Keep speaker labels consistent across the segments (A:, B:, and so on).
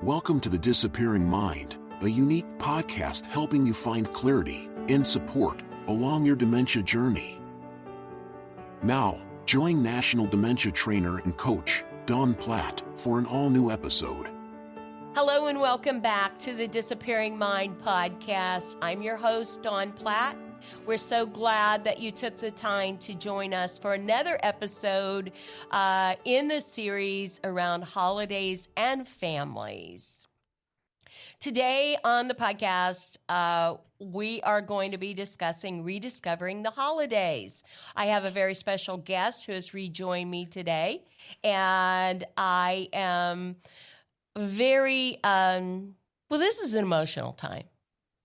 A: Welcome to The Disappearing Mind, a unique podcast helping you find clarity and support along your dementia journey. Now, join National Dementia Trainer and Coach Dawn Platt for an all-new episode.
B: Hello and welcome back to the Disappearing Mind podcast. I'm your host, Dawn Platt. We're so glad that you took the time to join us for another episode in the series around holidays and families. Today on the podcast, we are going to be discussing Rediscovering the Holidays. I have a very special guest who has rejoined me today, and I am very, this is an emotional time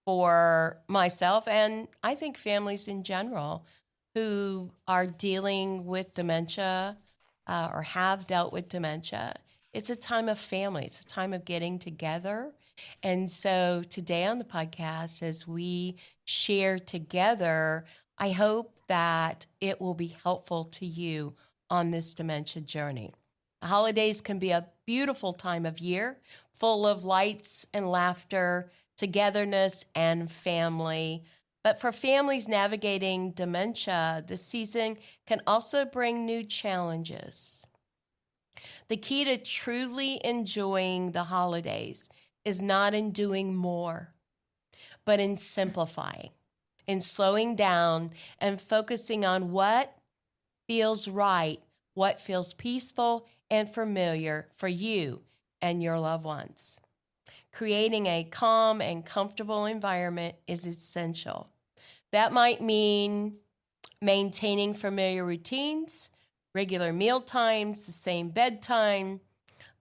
B: for myself and I think families in general who are dealing with dementia or have dealt with dementia. It's a time of family. It's a time of getting together. And so today on the podcast, as we share together, I hope that it will be helpful to you on this dementia journey. The holidays can be a beautiful time of year, full of lights and laughter, togetherness, and family. But for families navigating dementia, the season can also bring new challenges. The key to truly enjoying the holidays is not in doing more, but in simplifying, in slowing down and focusing on what feels right, what feels peaceful and familiar for you and your loved ones. Creating a calm and comfortable environment is essential. That might mean maintaining familiar routines, regular meal times, the same bedtime,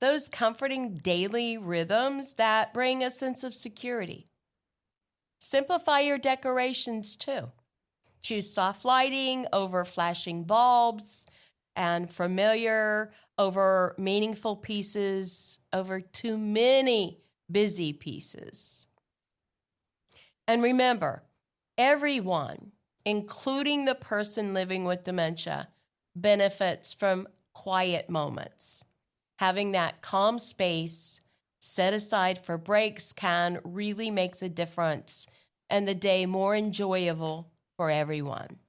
B: those comforting daily rhythms that bring a sense of security. Simplify your decorations too. Choose soft lighting over flashing bulbs and familiar over meaningful pieces over too many busy pieces. And remember, everyone, including the person living with dementia, benefits from quiet moments. Having that calm space set aside for breaks can really make the difference and the day more enjoyable for everyone.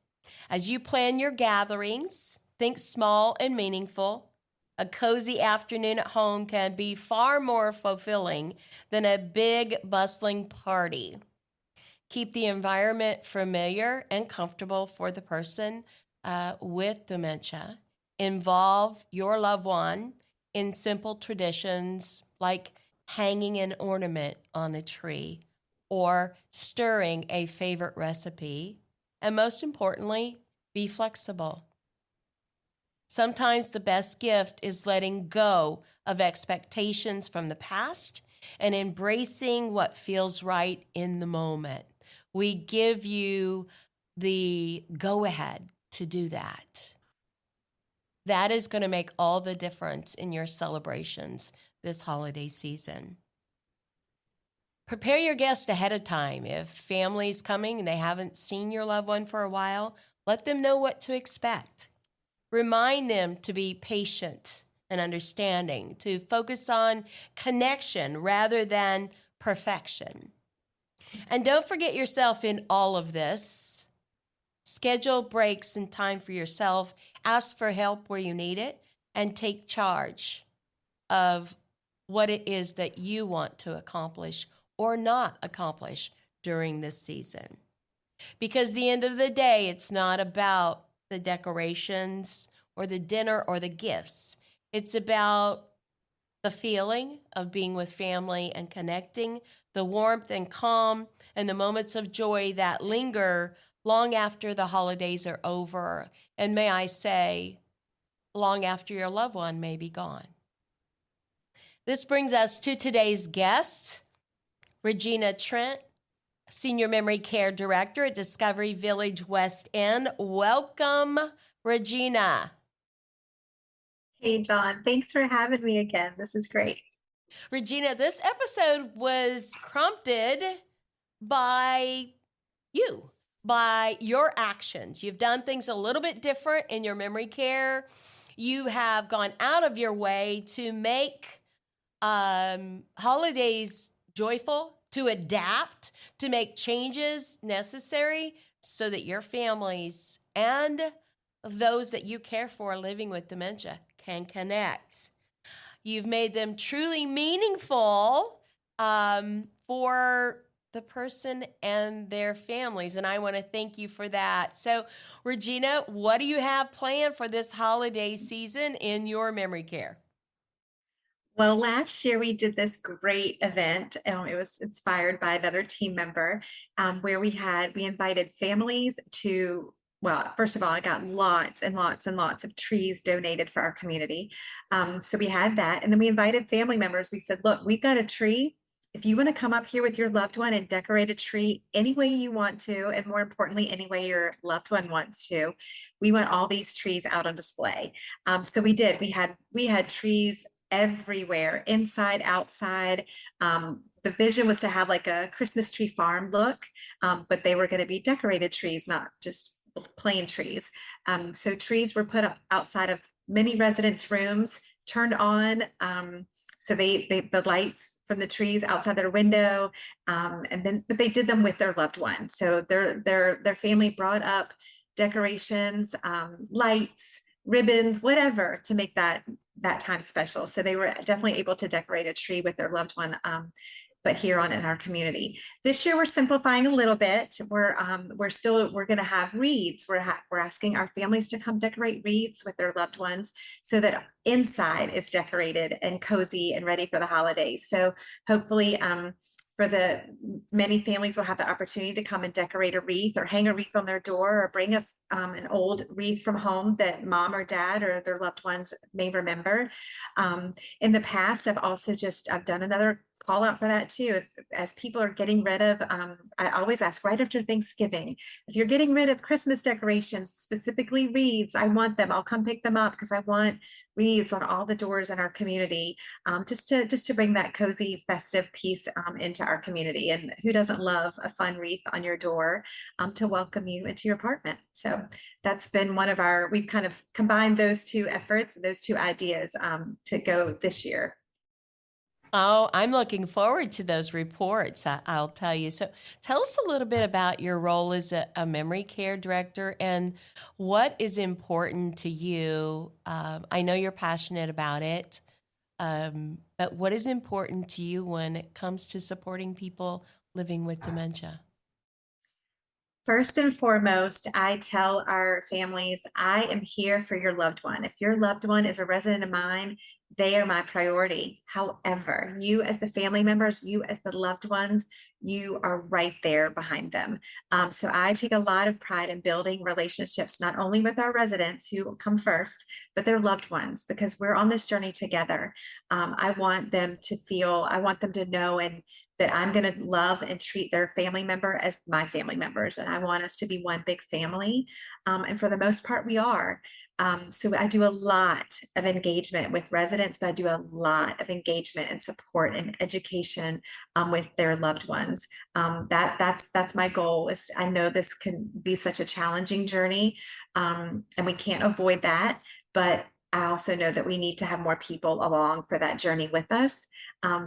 B: As you plan your gatherings, think small and meaningful. A cozy afternoon at home can be far more fulfilling than a big, bustling party. Keep the environment familiar and comfortable for the person with dementia. Involve your loved one in simple traditions like hanging an ornament on a tree or stirring a favorite recipe. And most importantly, be flexible. Sometimes the best gift is letting go of expectations from the past and embracing what feels right in the moment. We give you the go-ahead to do that. That is going to make all the difference in your celebrations this holiday season. Prepare your guests ahead of time. If family's coming and they haven't seen your loved one for a while, let them know what to expect. Remind them to be patient and understanding, to focus on connection rather than perfection. And don't forget yourself in all of this. Schedule breaks and time for yourself. Ask for help where you need it and take charge of what it is that you want to accomplish or not accomplish during this season. Because at the end of the day, it's not about the decorations or the dinner or the gifts. It's about the feeling of being with family and connecting, the warmth and calm, and the moments of joy that linger long after the holidays are over. And may I say, long after your loved one may be gone. This brings us to today's guest, Regina Trent, Senior Memory Care Director at Discovery Village West End. Welcome, Regina.
C: Hey, Dawn. Thanks for having me again. This is great.
B: Regina, this episode was prompted by you, by your actions. You've done things a little bit different in your memory care. You have gone out of your way to make holidays joyful, to adapt, to make changes necessary so that your families and those that you care for living with dementia can connect. You've made them truly meaningful for the person and their families, and I want to thank you for that. So, Regina, what do you have planned for this holiday season in your memory care?
C: Well, last year we did this great event. It was inspired by another team member, where we invited families to. Well, first of all, I got lots and lots and lots of trees donated for our community. So we had that, and then we invited family members. We said, "Look, we've got a tree. If you want to come up here with your loved one and decorate a tree any way you want to, and more importantly, any way your loved one wants to, we want all these trees out on display." So we did. We had trees everywhere, inside, outside. The vision was to have like a Christmas tree farm look, but they were going to be decorated trees, not just plain trees. So trees were put up outside of many residents' rooms, turned on. So the lights from the trees outside their window, but they did them with their loved one. So their family brought up decorations, lights, ribbons, whatever, to make that time special. So they were definitely able to decorate a tree with their loved one, but here on in our community. This year we're simplifying a little bit. We're going to have wreaths. We're asking our families to come decorate wreaths with their loved ones, so that inside is decorated and cozy and ready for the holidays. So hopefully, for the many families will have the opportunity to come and decorate a wreath or hang a wreath on their door, or bring an old wreath from home that mom or dad or their loved ones may remember. In the past, I've done another call out for that too. As people are getting rid of, I always ask right after Thanksgiving, if you're getting rid of Christmas decorations, specifically wreaths, I want them. I'll come pick them up, because I want wreaths on all the doors in our community, just to bring that cozy, festive piece into our community. And who doesn't love a fun wreath on your door to welcome you into your apartment? So that's been we've kind of combined those two efforts, those two ideas to go this year.
B: Oh, I'm looking forward to those reports, I'll tell you. So tell us a little bit about your role as a memory care director, and what is important to you. I know you're passionate about it, but what is important to you when it comes to supporting people living with dementia?
C: First and foremost, I tell our families, I am here for your loved one. If your loved one is a resident of mine, they are my priority. However, you as the family members, you as the loved ones, you are right there behind them. So I take a lot of pride in building relationships, not only with our residents who come first, but their loved ones, because we're on this journey together. I want them to know and that I'm going to love and treat their family member as my family members. And I want us to be one big family. And for the most part, we are. So I do a lot of engagement with residents, but I do a lot of engagement and support and education with their loved ones. That's my goal. I know this can be such a challenging journey, and we can't avoid that. But I also know that we need to have more people along for that journey with us.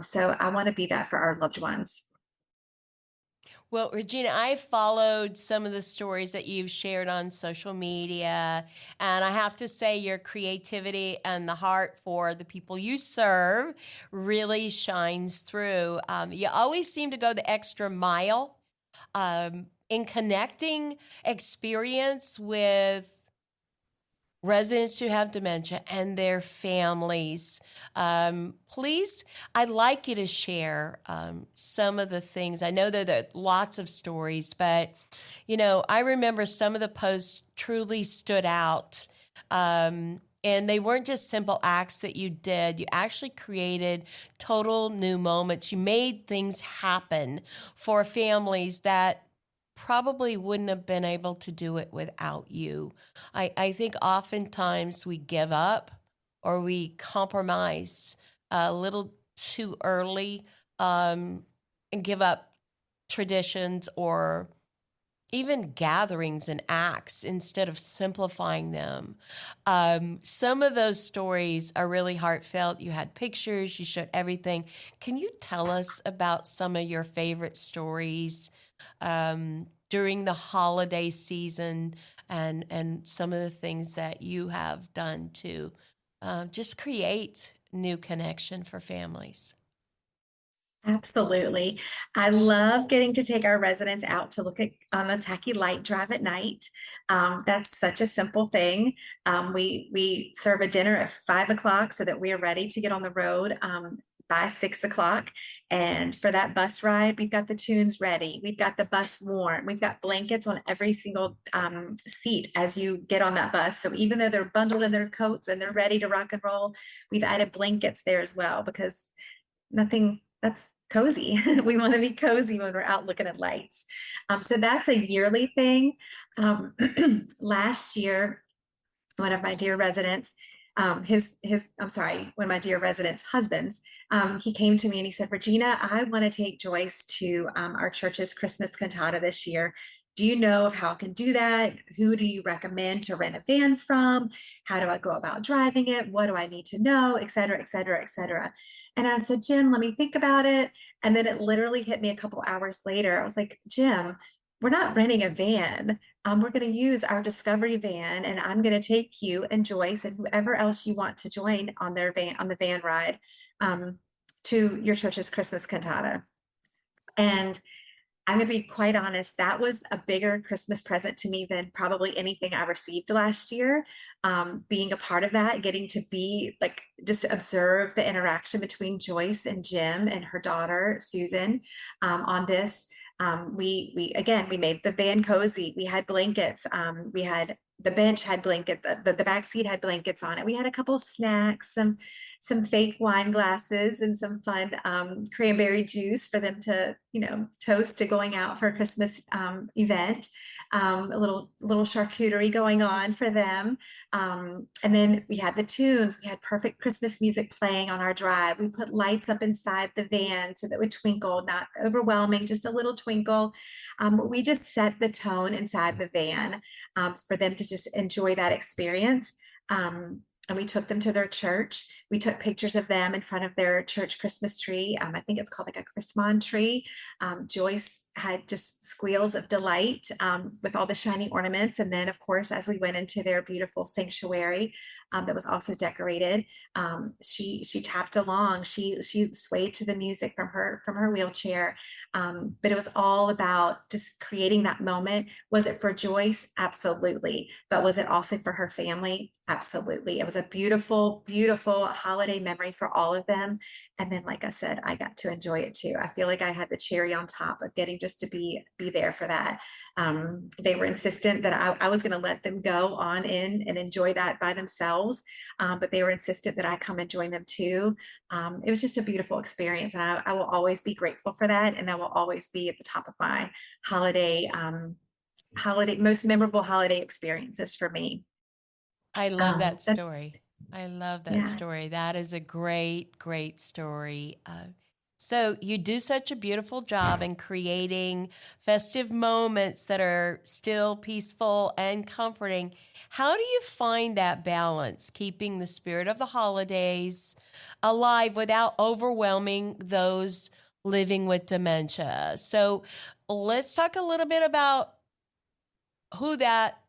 C: So I want to be that for our loved ones.
B: Well, Regina, I've followed some of the stories that you've shared on social media, and I have to say your creativity and the heart for the people you serve really shines through. You always seem to go the extra mile in connecting experience with residents who have dementia and their families. Please, I'd like you to share some of the things. I know there are lots of stories, but, I remember some of the posts truly stood out. And they weren't just simple acts that you did. You actually created total new moments. You made things happen for families that probably wouldn't have been able to do it without you. I think oftentimes we give up or we compromise a little too early, and give up traditions or even gatherings and acts instead of simplifying them. Some of those stories are really heartfelt. You had pictures, you showed everything. Can you tell us about some of your favorite stories during the holiday season, and some of the things that you have done to just create new connection for families?
C: Absolutely. I love getting to take our residents out to look at on the tacky light drive at night. That's such a simple thing. We serve a dinner at 5 o'clock so that we are ready to get on the road by 6 o'clock. And for that bus ride, we've got the tunes ready. We've got the bus warm. We've got blankets on every single seat as you get on that bus. So even though they're bundled in their coats and they're ready to rock and roll, we've added blankets there as well, because nothing that's cozy. We want to be cozy when we're out looking at lights. So that's a yearly thing. Last year, one of my dear residents, one of my dear residents' husbands, he came to me and he said, Regina, I want to take Joyce to our church's Christmas cantata this year. Do you know of how I can do that? Who do you recommend to rent a van from? How do I go about driving it? What do I need to know? Et cetera, et cetera, et cetera. And I said, Jim, let me think about it. And then it literally hit me a couple hours later. I was like, Jim, we're not renting a van. We're going to use our Discovery van, and I'm going to take you and Joyce and whoever else you want to join on the van ride to your church's Christmas cantata. And I'm going to be quite honest, that was a bigger Christmas present to me than probably anything I received last year. Being a part of that, getting to be like, just observe the interaction between Joyce and Jim and her daughter, Susan, on this. We again, we made the van cozy. We had blankets. We had the bench had blanket, the back seat had blankets on it. We had a couple snacks, some fake wine glasses, and some fun cranberry juice for them to, toast to going out for a Christmas event. A little charcuterie going on for them. And then we had the tunes. We had perfect Christmas music playing on our drive. We put lights up inside the van so that it would twinkle, not overwhelming, just a little twinkle. We just set the tone inside the van for them to just enjoy that experience. And we took them to their church. We took pictures of them in front of their church Christmas tree. I think it's called like a Christmas tree. Joyce had just squeals of delight with all the shiny ornaments. And then, of course, as we went into their beautiful sanctuary that was also decorated, she tapped along. She swayed to the music from her wheelchair. But it was all about just creating that moment. Was it for Joyce? Absolutely. But was it also for her family? Absolutely. It was a beautiful, beautiful holiday memory for all of them. And then, like I said, I got to enjoy it too. I feel like I had the cherry on top of getting just to be there for that. They were insistent that I was going to let them go on in and enjoy that by themselves. But they were insistent that I come and join them too. It was just a beautiful experience. And I will always be grateful for that. And that will always be at the top of my most memorable holiday experiences for me.
B: I love that story. I love that
C: Yeah.
B: story. That is a great, great story. So you do such a beautiful job in creating festive moments that are still peaceful and comforting. How do you find that balance, keeping the spirit of the holidays alive without overwhelming those living with dementia? So let's talk a little bit about who that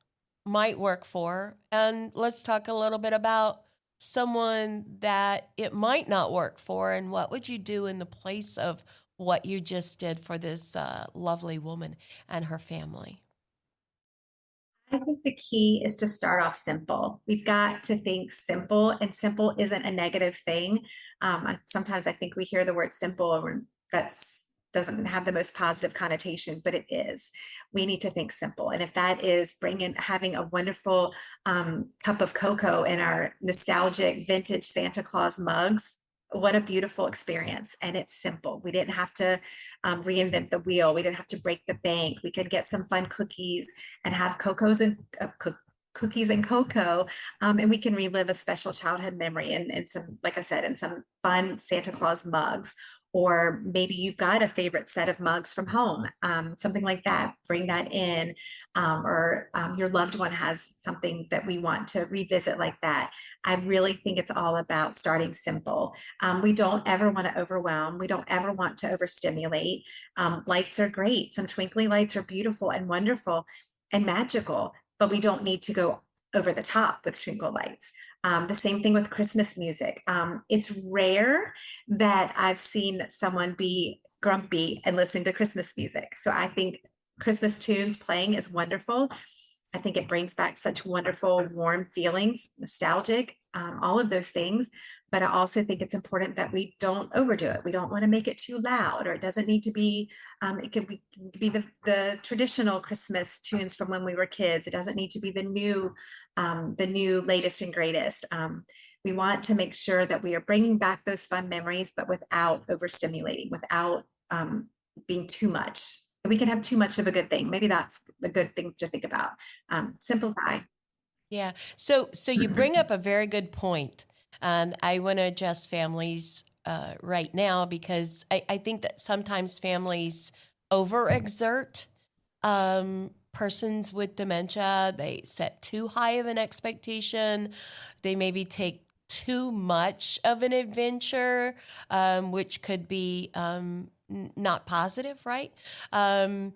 B: might work for, and let's talk a little bit about someone that it might not work for, and what would you do in the place of what you just did for this lovely woman and her family?
C: I think the key is to start off simple. We've got to think simple, and simple isn't a negative thing. Sometimes I think we hear the word simple and that's doesn't have the most positive connotation, but it is. We need to think simple. And if that is having a wonderful cup of cocoa in our nostalgic vintage Santa Claus mugs, what a beautiful experience. And it's simple. We didn't have to reinvent the wheel. We didn't have to break the bank. We could get some fun cookies and have cookies and cocoa, and we can relive a special childhood memory and some, like I said, in some fun Santa Claus mugs. or maybe you've got a favorite set of mugs from home, something like that, bring that in, or your loved one has something that we want to revisit like that. I really think it's all about starting simple. We don't ever want to overwhelm. We don't ever want to overstimulate. Lights are great. Some twinkly lights are beautiful and wonderful and magical, but we don't need to go over the top with twinkle lights. The same thing with Christmas music. It's rare that I've seen someone be grumpy and listening to Christmas music. So I think Christmas tunes playing is wonderful. I think it brings back such wonderful, warm feelings, nostalgic, all of those things. But I also think it's important that we don't overdo it. We don't want to make it too loud, or it doesn't need to be, it could be the traditional Christmas tunes from when we were kids. It doesn't need to be the new latest and greatest. We want to make sure that we are bringing back those fun memories, but without overstimulating, without being too much. We can have too much of a good thing. Maybe that's the good thing to think about. Simplify.
B: Yeah. So you bring up a very good point, and I want to adjust families right now, because I think that sometimes families overexert persons with dementia. They set too high of an expectation. They maybe take too much of an adventure, which could be not positive, right? How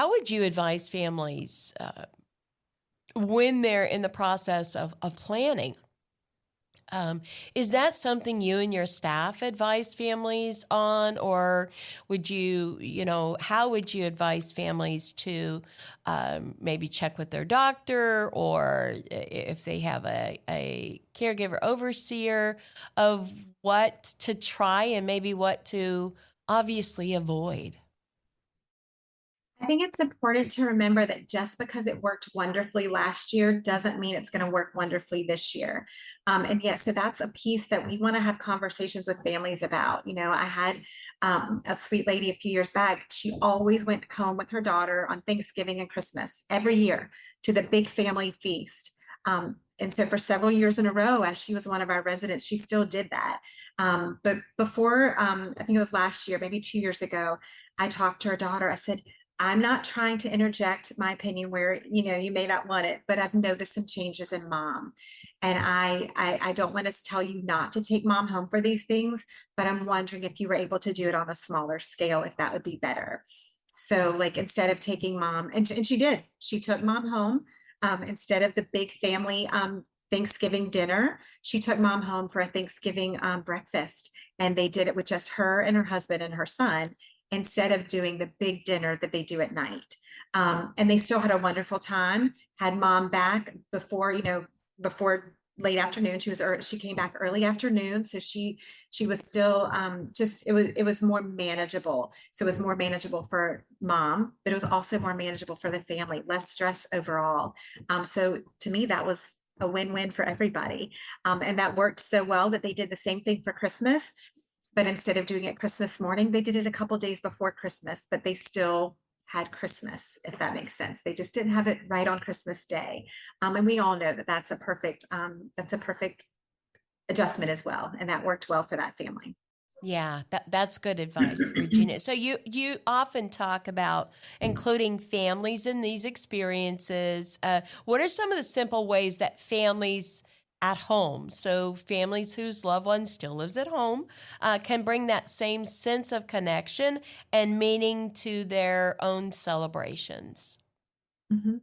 B: would you advise families when they're in the process of planning? Is that something you and your staff advise families on, or would how would you advise families to maybe check with their doctor, or if they have a caregiver overseer, of what to try and maybe what to obviously avoid?
C: I think it's important to remember that just because it worked wonderfully last year doesn't mean it's going to work wonderfully this year. And yes, so that's a piece that we want to have conversations with families about. I had a sweet lady a few years back. She always went home with her daughter on Thanksgiving and Christmas every year to the big family feast. And so for several years in a row, as she was one of our residents, she still did that. But before, I think it was last year, maybe 2 years ago, I talked to her daughter. I said, I'm not trying to interject my opinion where, you may not want it, but I've noticed some changes in mom. And I don't want to tell you not to take mom home for these things, but I'm wondering if you were able to do it on a smaller scale, if that would be better. So like, instead of taking mom, and she did, she took mom home, instead of the big family, Thanksgiving dinner, she took mom home for a Thanksgiving breakfast, and they did it with just her and her husband and her son, instead of doing the big dinner that they do at night. And they still had a wonderful time, had mom back before late afternoon. She came back early afternoon. So she was still, it was more manageable. So it was more manageable for mom, but it was also more manageable for the family, less stress overall. So to me, that was a win-win for everybody. And that worked so well that they did the same thing for Christmas. But instead of doing it Christmas morning, they did it a couple days before Christmas, but they still had Christmas, if that makes sense. They just didn't have it right on Christmas Day. And we all know that that's a perfect adjustment as well. And that worked well for that family.
B: Yeah, that's good advice, Regina. So you often talk about including families in these experiences. What are some of the simple ways that families at home, so families whose loved one still lives at home, can bring that same sense of connection and meaning to their own celebrations?
C: Mm-hmm.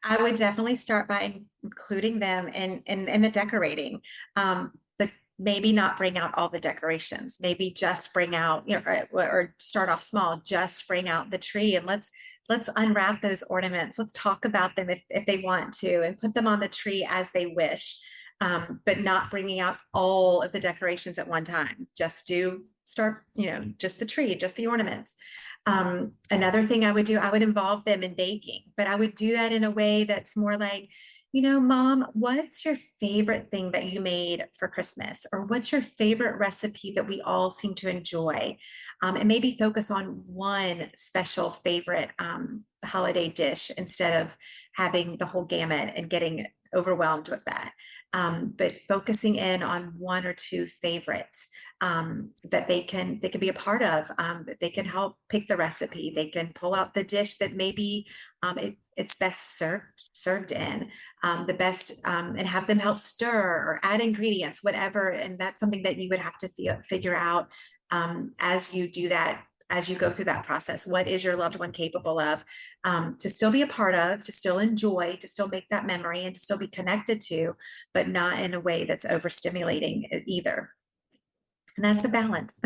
C: I would definitely start by including them in the decorating. But maybe not bring out all the decorations. Maybe just bring out, or start off small, just bring out the tree, and let's unwrap those ornaments. Let's talk about them if they want to, and put them on the tree as they wish. But not bringing out all of the decorations at one time. Just start, just the tree, just the ornaments. Another thing I would do, I would involve them in baking, but I would do that in a way that's more like, Mom, what's your favorite thing that you made for Christmas? Or what's your favorite recipe that we all seem to enjoy? And maybe focus on one special favorite holiday dish instead of having the whole gamut and getting overwhelmed with that. But focusing in on one or two favorites that they can be a part of. They can help pick the recipe. They can pull out the dish that maybe it's best served in the best, and have them help stir or add ingredients, whatever. And that's something that you would have to figure out as you do that. As you go through that process, what is your loved one capable of, to still be a part of, to still enjoy, to still make that memory, and to still be connected to, but not in a way that's overstimulating either. And that's a balance.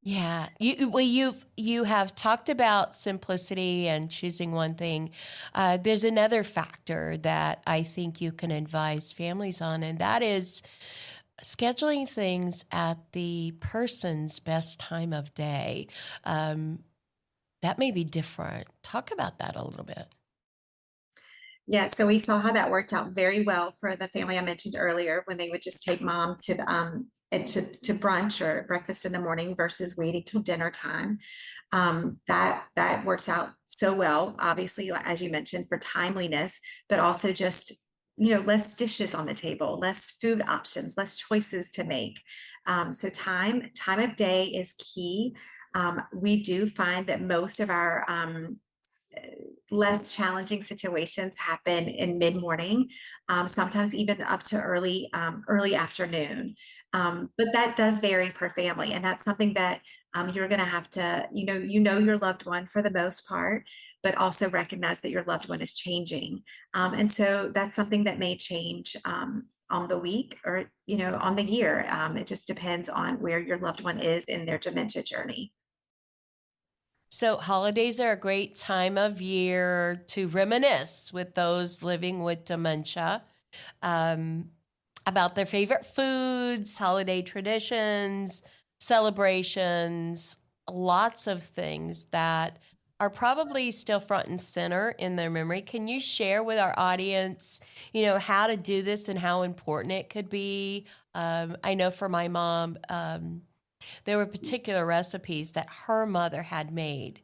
B: Yeah, you have talked about simplicity and choosing one thing. There's another factor that I think you can advise families on, and that is scheduling things at the person's best time of day. That may be different. Talk about that a little bit.
C: Yeah, so we saw how that worked out very well for the family I mentioned earlier, when they would just take mom to to brunch or breakfast in the morning versus waiting till dinner time. That works out so well, obviously, as you mentioned, for timeliness, but also just, less dishes on the table, less food options, less choices to make. So time of day is key. We do find that most of our less challenging situations happen in mid-morning, sometimes even up to early afternoon. But that does vary per family, and that's something that you're going to have to, your loved one for the most part, but also recognize that your loved one is changing, and so that's something that may change on the week, or on the year. It just depends on where your loved one is in their dementia journey.
B: So holidays are a great time of year to reminisce with those living with dementia, um, about their favorite foods, holiday traditions, celebrations, lots of things that are probably still front and center in their memory. Can you share with our audience, how to do this and how important it could be? I know for my mom, there were particular recipes that her mother had made.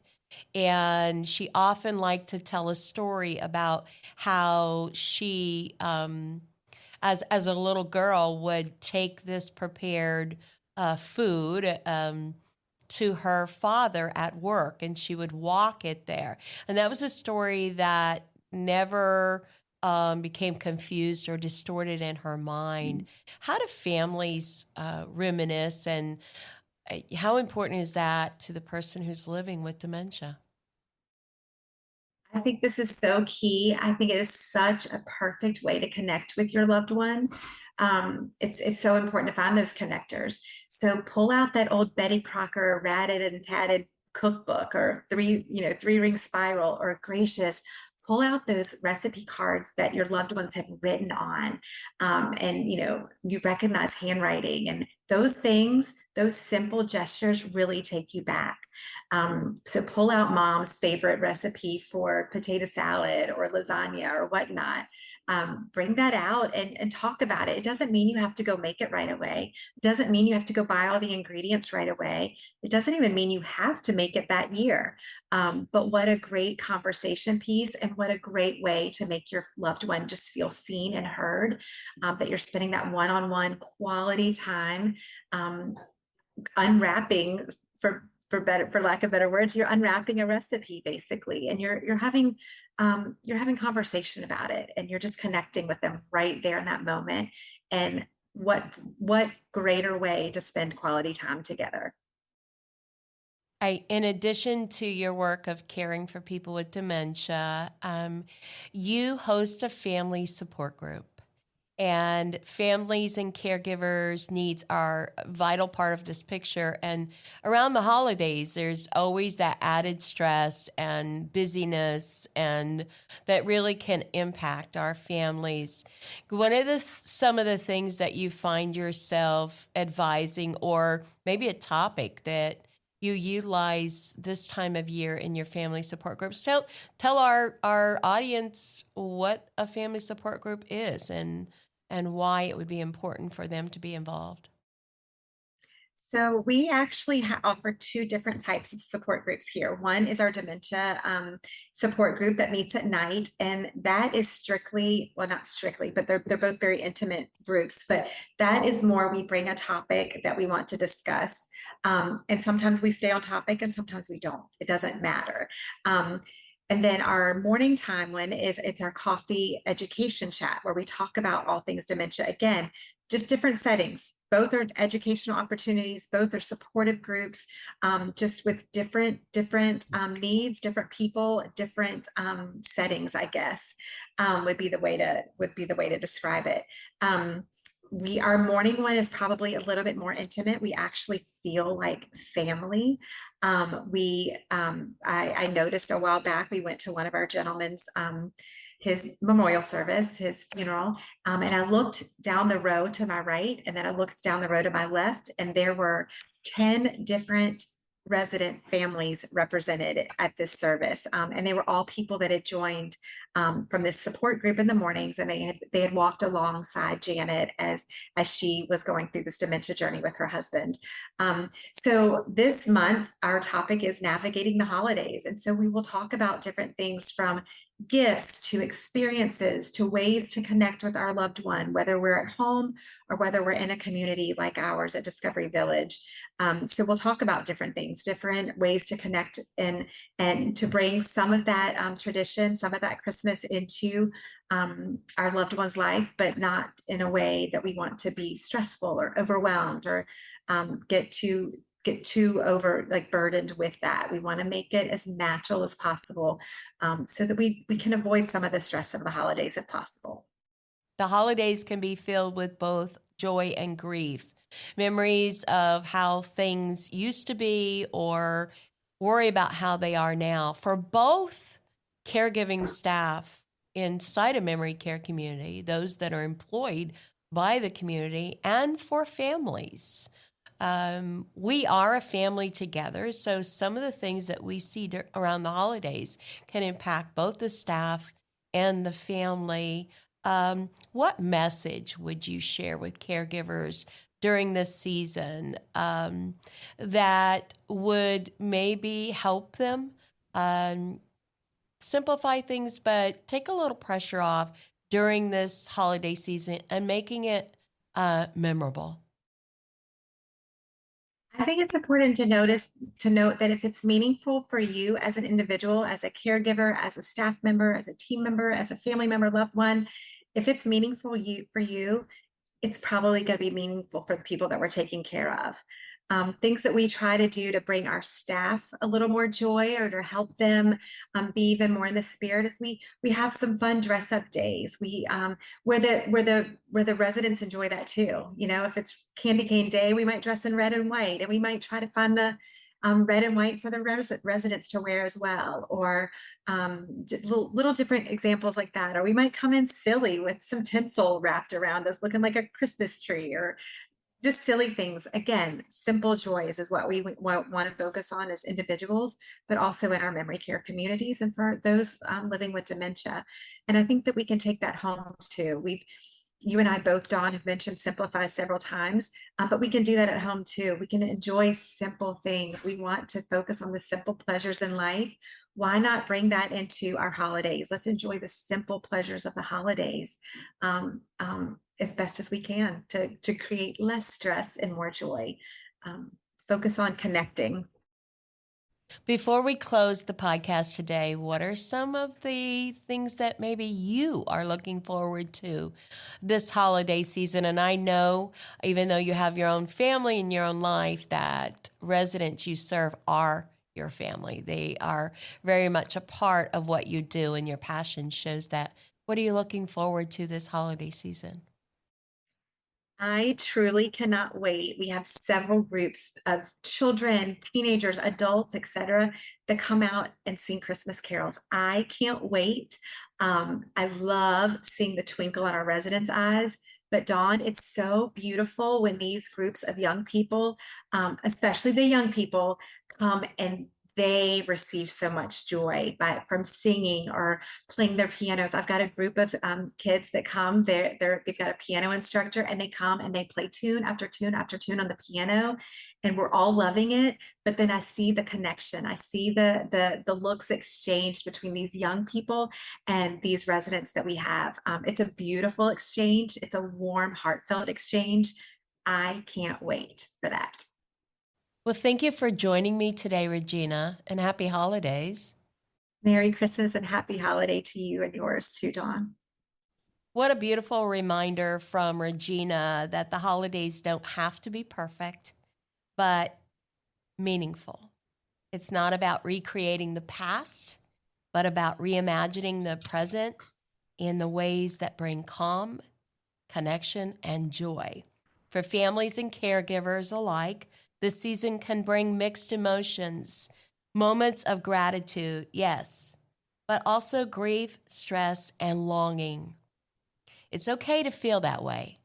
B: And she often liked to tell a story about how she, as a little girl, would take this prepared food to her father at work, and she would walk it there. And that was a story that never became confused or distorted in her mind. How do families reminisce, and how important is that to the person who's living with dementia?
C: I think this is so key. I think it is such a perfect way to connect with your loved one. It's so important to find those connectors. So pull out that old Betty Crocker ratted and tatted cookbook, or three ring spiral, or Gracious. Pull out those recipe cards that your loved ones have written on, and you recognize handwriting, and those things. Those simple gestures really take you back. So pull out mom's favorite recipe for potato salad or lasagna or whatnot. Bring that out and talk about it. It doesn't mean you have to go make it right away. It doesn't mean you have to go buy all the ingredients right away. It doesn't even mean you have to make it that year. But what a great conversation piece, and what a great way to make your loved one just feel seen and heard, that you're spending that one-on-one quality time, unwrapping, for lack of better words, you're unwrapping a recipe basically, and you're having conversation about it, and you're just connecting with them right there in that moment. And what greater way to spend quality time together?
B: In addition to your work of caring for people with dementia, you host a family support group. And families and caregivers' needs are a vital part of this picture. And around the holidays, there's always that added stress and busyness, and that really can impact our families. One of some of the things that you find yourself advising, or maybe a topic that you utilize this time of year in your family support groups. Tell our audience what a family support group is, and why it would be important for them to be involved.
C: So we actually offer two different types of support groups here. One is our dementia support group that meets at night, and that is strictly, well, not strictly, but they're both very intimate groups. But that is more we bring a topic that we want to discuss, and sometimes we stay on topic, and sometimes we don't. It doesn't matter. And then our morning time one it's our coffee education chat where we talk about all things dementia. Again, just different settings. Both are educational opportunities. Both are supportive groups, just with different needs, different people, different settings. I guess would be the way to describe it. Our morning one is probably a little bit more intimate. We actually feel like family. I noticed a while back, we went to one of our gentlemen's, his memorial service, his funeral. And I looked down the road to my right, and then I looked down the road to my left, and there were 10 different resident families represented at this service. And they were all people that had joined from this support group in the mornings, and they had walked alongside Janet as she was going through this dementia journey with her husband. So this month, our topic is navigating the holidays. And so we will talk about different things from gifts to experiences to ways to connect with our loved one, whether we're at home or whether we're in a community like ours at Discovery Village. So we'll talk about different things, different ways to connect and to bring some of that tradition, some of that Christmas into our loved one's life, but not in a way that we want to be stressful or overwhelmed or get too burdened with that. We want to make it as natural as possible, so that we can avoid some of the stress of the holidays if possible.
B: The holidays can be filled with both joy and grief, memories of how things used to be or worry about how they are now. For both caregiving staff inside a memory care community, those that are employed by the community, and for families. We are a family together, so some of the things that we see around the holidays can impact both the staff and the family. What message would you share with caregivers during this season that would maybe help them simplify things, but take a little pressure off during this holiday season and making it memorable?
C: I think it's important to note that if it's meaningful for you as an individual, as a caregiver, as a staff member, as a team member, as a family member, loved one, if it's meaningful for you, it's probably going to be meaningful for the people that we're taking care of. Things that we try to do to bring our staff a little more joy or to help them be even more in the spirit is we have some fun dress up days. Where the residents enjoy that too. You know, if it's candy cane day, we might dress in red and white, and we might try to find the red and white for the residents to wear as well, or little different examples like that. Or we might come in silly with some tinsel wrapped around us, looking like a Christmas tree, or just silly things. Again, simple joys is what we want to focus on as individuals, but also in our memory care communities and for those living with dementia. And I think that we can take that home too. You and I both, Dawn, have mentioned simplify several times, but we can do that at home too. We can enjoy simple things. We want to focus on the simple pleasures in life. Why not bring that into our holidays? Let's enjoy the simple pleasures of the holidays as best as we can to create less stress and more joy. Focus on connecting.
B: Before we close the podcast today, what are some of the things that maybe you are looking forward to this holiday season? And I know, even though you have your own family and your own life, that residents you serve are your family. They are very much a part of what you do, and your passion shows that. What are you looking forward to this holiday season?
C: I truly cannot wait. We have several groups of children, teenagers, adults, etc., that come out and sing Christmas carols. I can't wait. I love seeing the twinkle in our residents' eyes. But Dawn, it's so beautiful when these groups of young people, especially the young people, come and they receive so much joy from singing or playing their pianos. I've got a group of kids that come. They've got a piano instructor, and they come and they play tune after tune after tune on the piano, and we're all loving it. But then I see the connection. I see the looks exchanged between these young people and these residents that we have. It's a beautiful exchange. It's a warm, heartfelt exchange. I can't wait for that.
B: Well, thank you for joining me today, Regina, and happy holidays.
C: Merry Christmas and happy holiday to you and yours too, Dawn.
B: What a beautiful reminder from Regina that the holidays don't have to be perfect, but meaningful. It's not about recreating the past, but about reimagining the present in the ways that bring calm, connection, and joy. For families and caregivers alike, this season can bring mixed emotions, moments of gratitude, yes, but also grief, stress, and longing. It's okay to feel that way.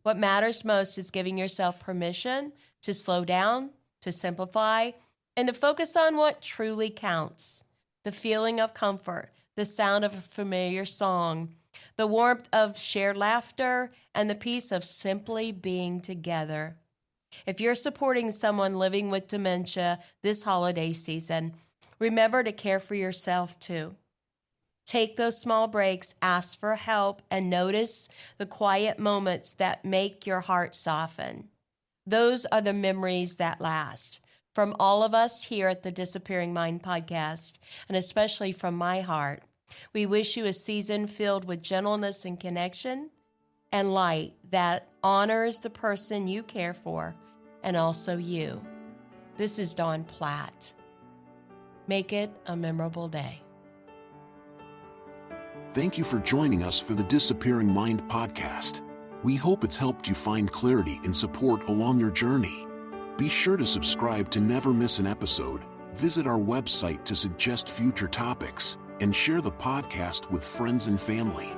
B: What matters most is giving yourself permission to slow down, to simplify, and to focus on what truly counts. The feeling of comfort, the sound of a familiar song, the warmth of shared laughter, and the peace of simply being together. If you're supporting someone living with dementia this holiday season, remember to care for yourself too. Take those small breaks, ask for help, and notice the quiet moments that make your heart soften. Those are the memories that last. From all of us here at the Disappearing Mind podcast, and especially from my heart, we wish you a season filled with gentleness and connection and light that honors the person you care for and also you. This is Dawn Platt. Make it a memorable day.
A: Thank you for joining us for the Disappearing Mind podcast. We hope it's helped you find clarity and support along your journey. Be sure to subscribe to never miss an episode, visit our website to suggest future topics, and share the podcast with friends and family.